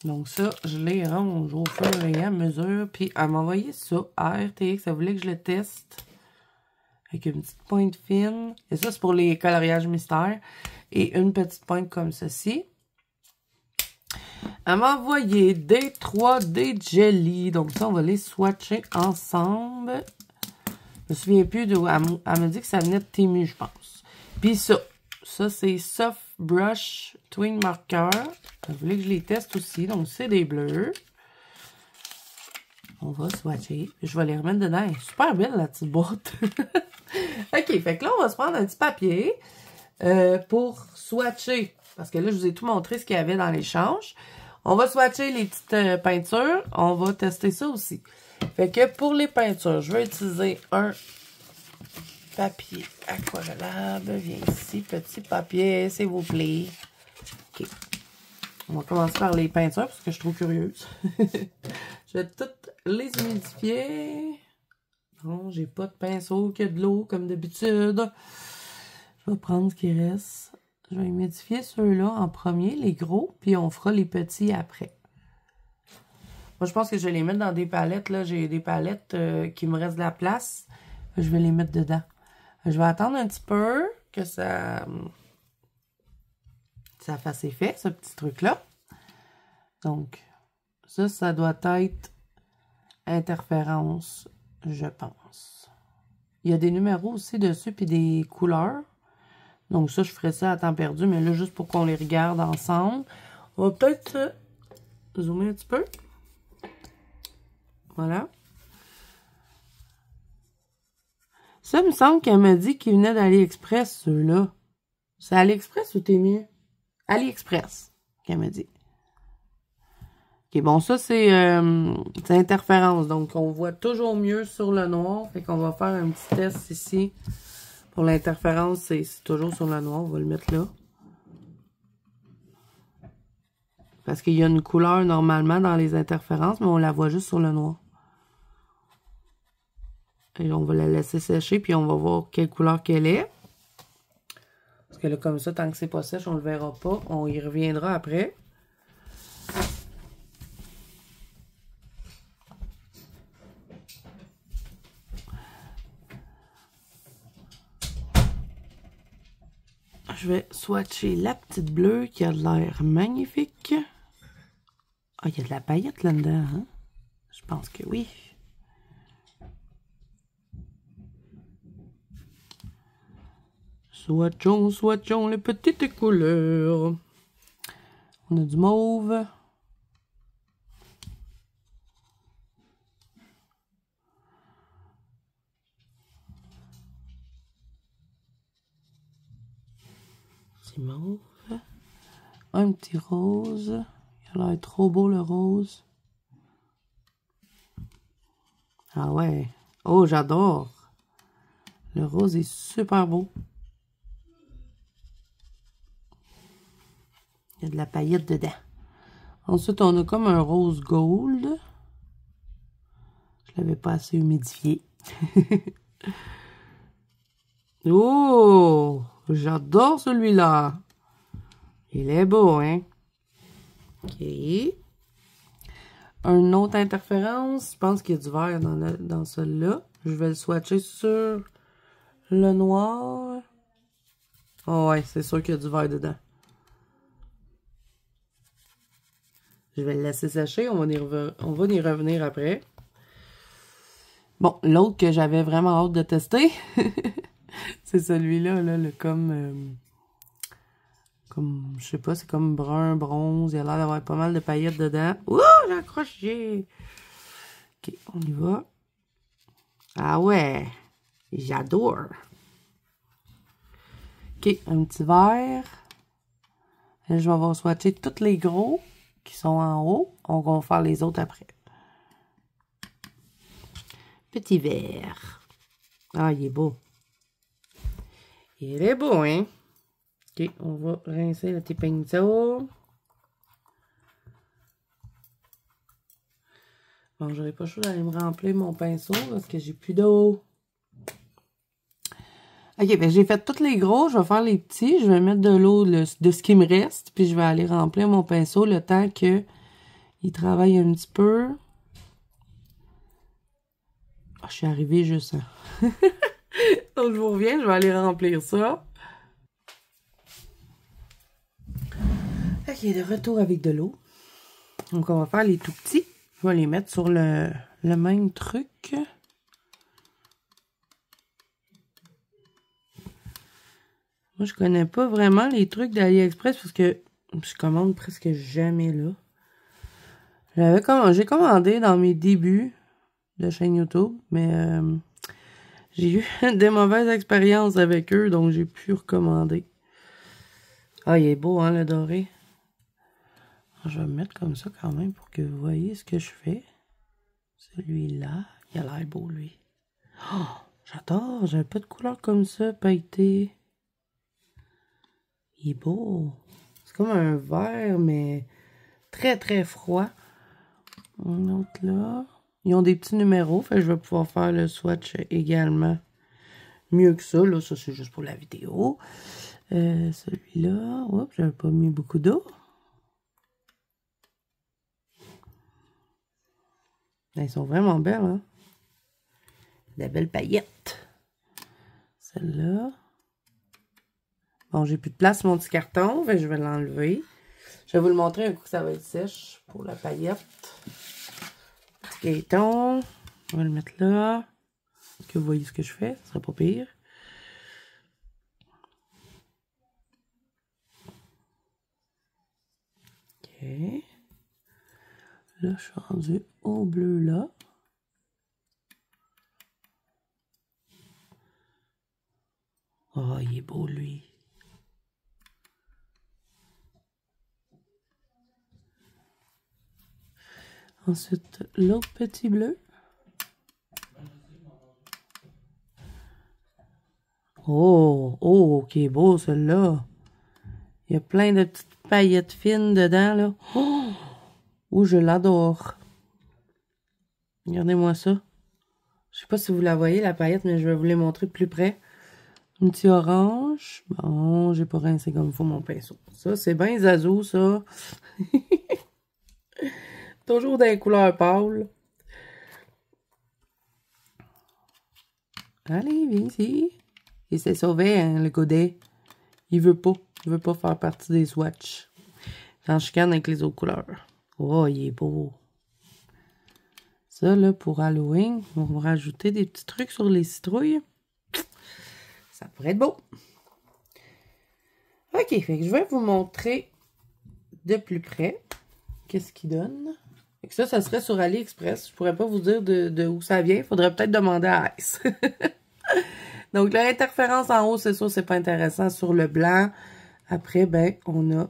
Donc ça, je les range au fur et à mesure. Puis elle m'a envoyé ça à RTX. Elle voulait que je le teste. Avec une petite pointe fine. Et ça, c'est pour les coloriages mystères. Et une petite pointe comme ceci. Elle m'a envoyé des 3D Jelly. Donc ça, on va les swatcher ensemble. Je me souviens plus de... Elle m'a dit que ça venait de Temu, je pense. Puis ça. Ça, c'est Soft Brush Twin Marker. Elle voulait que je les teste aussi. Donc, c'est des bleus. On va swatcher. Je vais les remettre dedans. Elle est super belle, la petite boîte. OK, fait que là, on va se prendre un petit papier pour swatcher. Parce que là, je vous ai tout montré ce qu'il y avait dans l'échange. On va swatcher les petites peintures. On va tester ça aussi. Fait que pour les peintures, je vais utiliser un papier aquarellable. Viens ici, petit papier, s'il vous plaît. OK. On va commencer par les peintures parce que je suis trop curieuse. Je vais toutes les humidifier. Non, j'ai pas de pinceau, que de l'eau comme d'habitude. Je vais prendre ce qui reste. Je vais humidifier ceux-là en premier, les gros, puis on fera les petits après. Moi, je pense que je vais les mettre dans des palettes. Là, j'ai des palettes qui me restent de la place. Je vais les mettre dedans. Je vais attendre un petit peu que ça fasse effet, ce petit truc-là. Donc, ça doit être interférence, je pense. Il y a des numéros aussi dessus, puis des couleurs. Donc ça, je ferai ça à temps perdu, mais là, juste pour qu'on les regarde ensemble. On va peut-être zoomer un petit peu. Voilà. Ça, il me semble qu'elle m'a dit qu'il venait d'AliExpress, ceux-là. C'est AliExpress ou Temu? AliExpress, qu'elle m'a dit. OK, bon, ça, c'est interférence. Donc, on voit toujours mieux sur le noir. Fait qu'on va faire un petit test ici. Pour l'interférence, c'est toujours sur le noir. On va le mettre là. Parce qu'il y a une couleur normalement dans les interférences, mais on la voit juste sur le noir. Et on va la laisser sécher, puis on va voir quelle couleur qu'elle est. Parce que là, comme ça, tant que c'est pas sèche, on le verra pas. On y reviendra après. Je vais swatcher la petite bleue qui a l'air magnifique. Ah, il y a de la paillette là-dedans, hein? Je pense que oui. Swatchons les petites couleurs. On a du mauve. C'est mauve. Un petit rose. Il a l'air trop beau le rose. Ah ouais. Oh, j'adore. Le rose est super beau. Il y a de la paillette dedans. Ensuite, on a comme un rose gold. Je l'avais pas assez humidifié. Oh! J'adore celui-là. Il est beau, hein? OK. Une autre interférence. Je pense qu'il y a du vert dans celui-là. Je vais le swatcher sur le noir. Oh ouais, c'est sûr qu'il y a du vert dedans. Je vais le laisser sécher. On va y revenir après. Bon, l'autre que j'avais vraiment hâte de tester, c'est celui-là, là, comme, je sais pas, c'est comme brun, bronze. Il a l'air d'avoir pas mal de paillettes dedans. Ouh, j'ai accroché! OK, on y va. Ah ouais, j'adore. OK, un petit verre. Là, je vais avoir swatché tous les gros qui sont en haut. On va faire les autres après. petit verre. Ah, il est beau. Il est beau, hein? Ok, on va rincer le petit pinceau. Bon, j'aurais pas chaud d'aller me remplir mon pinceau parce que j'ai plus d'eau. Ok, ben j'ai fait tous les gros, je vais faire les petits. Je vais mettre de l'eau de ce qui me reste. Puis je vais aller remplir mon pinceau le temps que il travaille un petit peu. Oh, je suis arrivée juste. Donc je vous reviens, je vais aller remplir ça. Ok, de retour avec de l'eau. Donc on va faire les tout petits. Je vais les mettre sur le même truc. Moi, je connais pas vraiment les trucs d'AliExpress parce que je commande presque jamais là. J'ai commandé dans mes débuts de chaîne YouTube, mais j'ai eu des mauvaises expériences avec eux, donc j'ai pu recommander. Ah, il est beau, hein, le doré. Je vais me mettre comme ça quand même pour que vous voyez ce que je fais. Celui-là, il a l'air beau, lui. Oh, j'adore, j'avais pas de couleur comme ça, pailleté. Il est beau. C'est comme un vert, mais très, très froid. Un autre là. Ils ont des petits numéros, fait que je vais pouvoir faire le swatch également. Mieux que ça, là, ça c'est juste pour la vidéo. Celui-là, oups, j'avais pas mis beaucoup d'eau. Elles sont vraiment belles, hein. Des belles paillettes. Celle-là. Bon, j'ai plus de place sur mon petit carton, fait que je vais l'enlever. Je vais vous le montrer un coup que ça va être sèche pour la paillette. Petit gaëton. On va le mettre là. Est-ce que vous voyez ce que je fais? Ce sera pas pire. OK. Là, je suis rendue au bleu là. Oh, il est beau, lui. Ensuite, l'autre petit bleu. Oh, oh, ok, beau, celui-là. Il y a plein de petites paillettes fines dedans, là. Oh, oh je l'adore. Regardez-moi ça. Je sais pas si vous la voyez, la paillette, mais je vais vous les montrer de plus près. Un petit orange. Bon, j'ai pas rincé comme il faut mon pinceau. Ça, c'est bien zazou, ça. Toujours des couleurs pâles. Allez, viens ici. Il s'est sauvé, hein, le godet. Il veut pas. Il veut pas faire partie des swatchs. J'en chicane avec les autres couleurs. Oh, il est beau. Ça, là, pour Halloween, on va rajouter des petits trucs sur les citrouilles. Ça pourrait être beau. OK, fait que je vais vous montrer de plus près qu'est-ce qu'il donne. Fait que ça serait sur AliExpress. Je pourrais pas vous dire de où ça vient. Il faudrait peut-être demander à Ice. Donc, l'interférence en haut, c'est sûr, c'est pas intéressant. Sur le blanc, après, ben, on a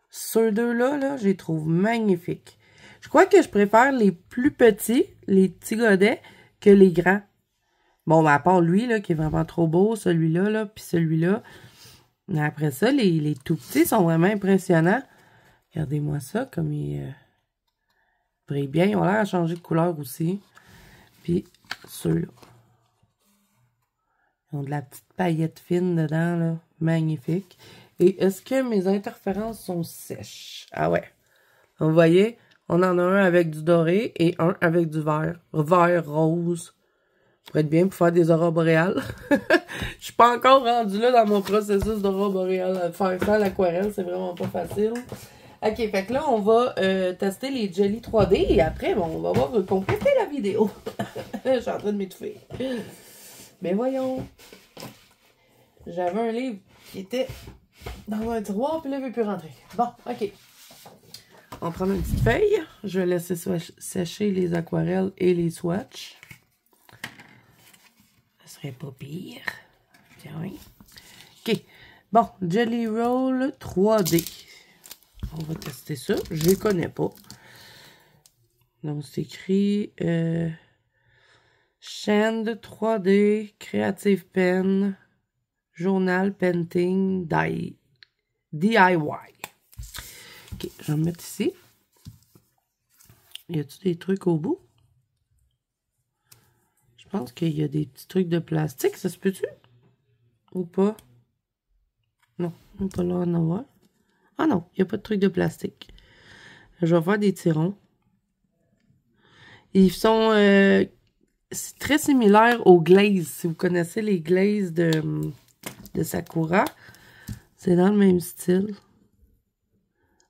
ceux deux-là, là, je les trouve magnifiques. Je crois que je préfère les plus petits, les petits godets, que les grands. Bon, à part lui, là, qui est vraiment trop beau, celui-là, là, puis celui-là. Mais après ça, les tout petits sont vraiment impressionnants. Regardez-moi ça, comme ils brillent bien. Ils ont l'air à changer de couleur aussi. Puis, ceux-là. Ils ont de la petite paillette fine dedans, là. Magnifique. Et est-ce que mes interférences sont sèches? Ah ouais. Vous voyez, on en a un avec du doré et un avec du vert. Vert rose. Ça pourrait être bien pour faire des aurores boréales. Je suis pas encore rendue là dans mon processus d'aurore boréale. Faire ça à l'aquarelle, c'est vraiment pas facile. Ok, fait que là, on va tester les Jelly 3D et après, bon, on va voir compléter la vidéo. Je suis en train de m'étouffer. Mais voyons. J'avais un livre qui était dans un tiroir, puis là, il ne veut plus rentrer. Bon, ok. On prend une petite feuille. Je vais laisser sécher les aquarelles et les swatchs. Ça serait pas pire. Tiens. Ok. Bon, Jelly Roll 3D. On va tester ça. Je les connais pas. Donc, c'est écrit Shand 3D, Creative Pen, Journal Painting, DIY. Ok, je vais me mettre ici. Y a-t-il des trucs au bout? Je pense qu'il y a des petits trucs de plastique, ça se peut-tu? Ou pas? Non, on peut pas en avoir. Ah non, il n'y a pas de trucs de plastique. Je vais faire des tirons. Ils sont très similaires aux glazes. Si vous connaissez les glazes de Sakura, c'est dans le même style.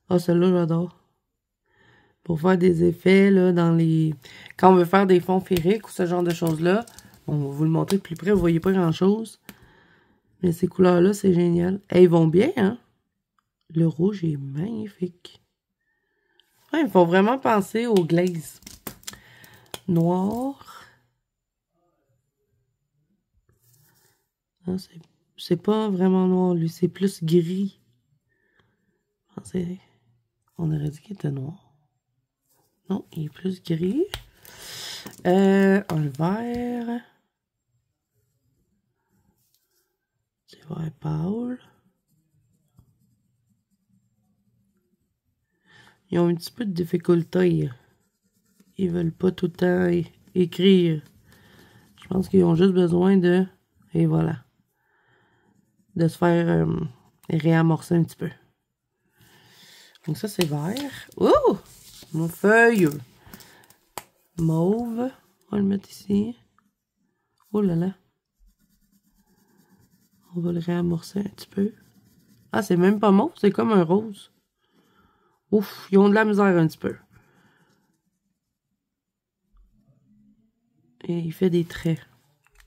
Ah, celle-là, j'adore. Pour faire des effets, là, dans les... Quand on veut faire des fonds féeriques ou ce genre de choses-là, on va vous le montrer de plus près, vous voyez pas grand-chose. Mais ces couleurs-là, c'est génial. Et ils vont bien, hein? Le rouge est magnifique. Ouais, il faut vraiment penser aux glazes. Noir. C'est pas vraiment noir, lui. C'est plus gris. On aurait dit qu'il était noir. Non, il est plus gris. Un vert. C'est vert pâle. Ils ont un petit peu de difficulté. Ils veulent pas tout le temps écrire. Je pense qu'ils ont juste besoin de... Et voilà. De se faire réamorcer un petit peu. Donc ça, c'est vert. Ouh! Mon feuille. Mauve. On va le mettre ici. Oh là là. On va le réamorcer un petit peu. Ah, c'est même pas mauve, c'est comme un rose. Ouf, ils ont de la misère un petit peu. Et il fait des traits.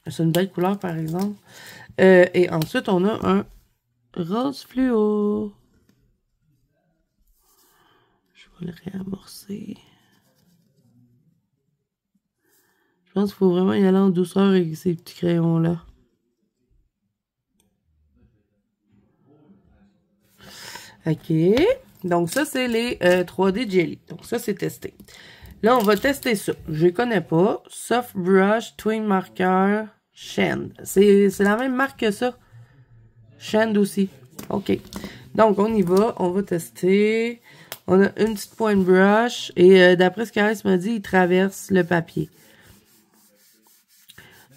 C'est une belle couleur, par exemple. Et ensuite, on a un rose fluo. Je vais le réamorcer. Je pense qu'il faut vraiment y aller en douceur avec ces petits crayons-là. OK. Donc, ça, c'est les 3D Jelly. Donc, ça, c'est testé. Là, on va tester ça. Je les connais pas. Soft Brush, Twin Marker, Shand. C'est la même marque que ça. Shand aussi. OK. Donc, on y va. On va tester. On a une petite pointe brush. Et d'après ce qu'Alice m'a dit, il traverse le papier.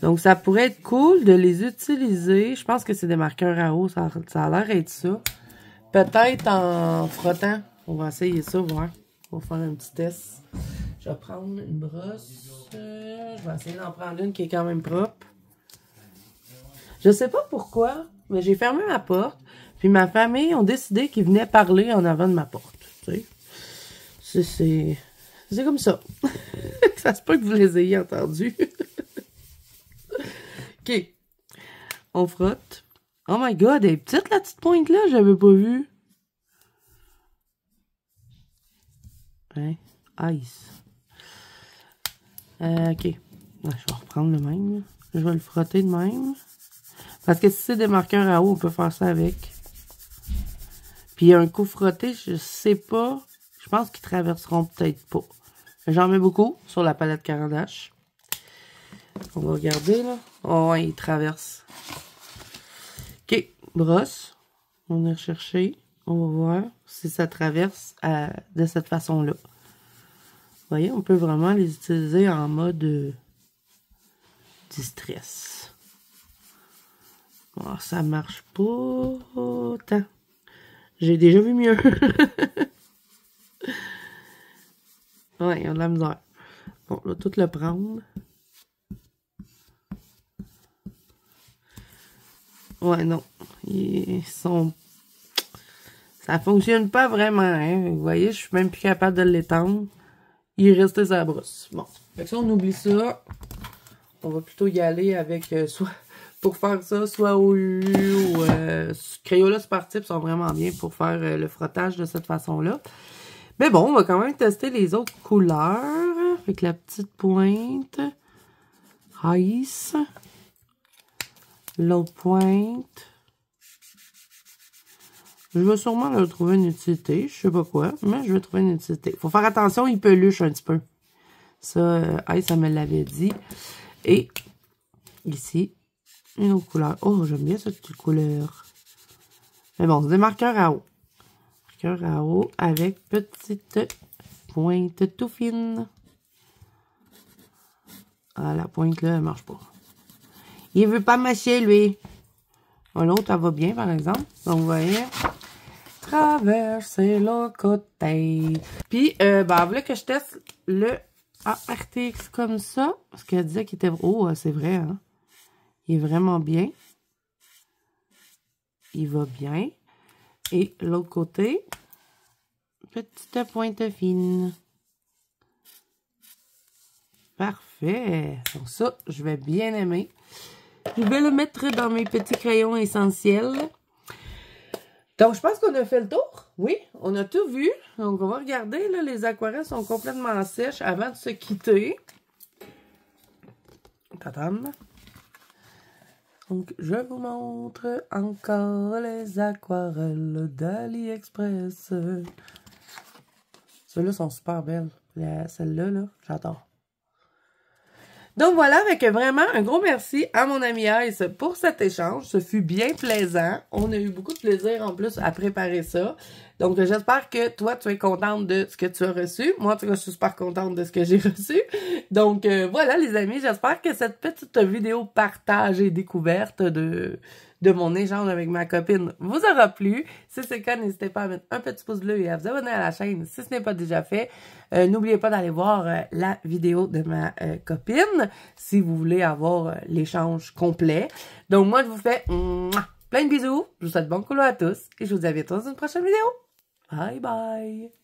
Donc, ça pourrait être cool de les utiliser. Je pense que c'est des marqueurs à eau. Ça a l'air d'être ça. Peut-être en frottant. On va essayer ça, voir. On va faire un petit test. Je vais prendre une brosse. Je vais essayer d'en prendre une qui est quand même propre. Je sais pas pourquoi, mais j'ai fermé ma porte. Puis ma famille ont décidé qu'ils venaient parler en avant de ma porte. Tu sais. C'est comme ça. Ça se peut que vous les ayez entendus. OK. On frotte. Oh my god, elle est petite la petite pointe là, j'avais pas vu. Hein? Ice. OK. Je vais reprendre le même. Je vais le frotter de même. Parce que si c'est des marqueurs à eau, on peut faire ça avec. Puis un coup frotté, je sais pas. Je pense qu'ils traverseront peut-être pas. J'en mets beaucoup sur la palette Caran d'Ache. On va regarder là. Oh, ouais, il traverse. OK. Brosse. On est recherché. On va voir si ça traverse de cette façon-là. Vous voyez, on peut vraiment les utiliser en mode distress. Bon, ça marche pas tant. J'ai déjà vu mieux. Ouais, il y a de la misère. Bon, on va tout le prendre. Ouais, non. Ils sont... Ça fonctionne pas vraiment, hein. Vous voyez, je suis même plus capable de l'étendre. Il est resté sa brosse. Bon. Fait que ça, on oublie ça. On va plutôt y aller avec soit... Pour faire ça, soit au U ou Crayola Spartip sont vraiment bien pour faire le frottage de cette façon-là. Mais bon, on va quand même tester les autres couleurs. Avec la petite pointe. Ice. L'autre pointe. Je vais sûrement leur trouver une utilité. Je sais pas quoi, mais je vais trouver une utilité. Faut faire attention, il peluche un petit peu. Ça, Ice, ça me l'avait dit. Et ici, une autre couleur. Oh, j'aime bien cette petite couleur. Mais bon, c'est des marqueurs à eau. Marqueurs à eau avec petite pointe tout fine. Ah, la pointe là, elle marche pas. Il veut pas mâcher, lui. L'autre, elle va bien, par exemple. Donc, vous voyez, traverser le côté. Puis, elle voulait que je teste le RTX comme ça. Parce qu'elle disait qu'il était... Oh, c'est vrai, hein. Il est vraiment bien. Il va bien. Et l'autre côté, petite pointe fine. Parfait. Donc ça, je vais bien aimer. Je vais le mettre dans mes petits crayons essentiels. Donc, je pense qu'on a fait le tour. Oui, on a tout vu. Donc, on va regarder. Là, les aquarelles sont complètement sèches avant de se quitter. Tadam. Donc, je vous montre encore les aquarelles d'AliExpress. Celles-là sont super belles. Celle-là, là, j'adore. Donc voilà, avec vraiment un gros merci à mon ami Ice pour cet échange. Ce fut bien plaisant. On a eu beaucoup de plaisir en plus à préparer ça. Donc j'espère que toi, tu es contente de ce que tu as reçu. Moi, en tout cas, je suis super contente de ce que j'ai reçu. Donc voilà les amis, j'espère que cette petite vidéo partage et découverte de mon échange avec ma copine vous aura plu. Si c'est le cas, n'hésitez pas à mettre un petit pouce bleu et à vous abonner à la chaîne si ce n'est pas déjà fait. N'oubliez pas d'aller voir la vidéo de ma copine si vous voulez avoir l'échange complet. Donc moi, je vous fais plein de bisous. Je vous souhaite bon couleur à tous et je vous dis à bientôt dans une prochaine vidéo. Bye bye!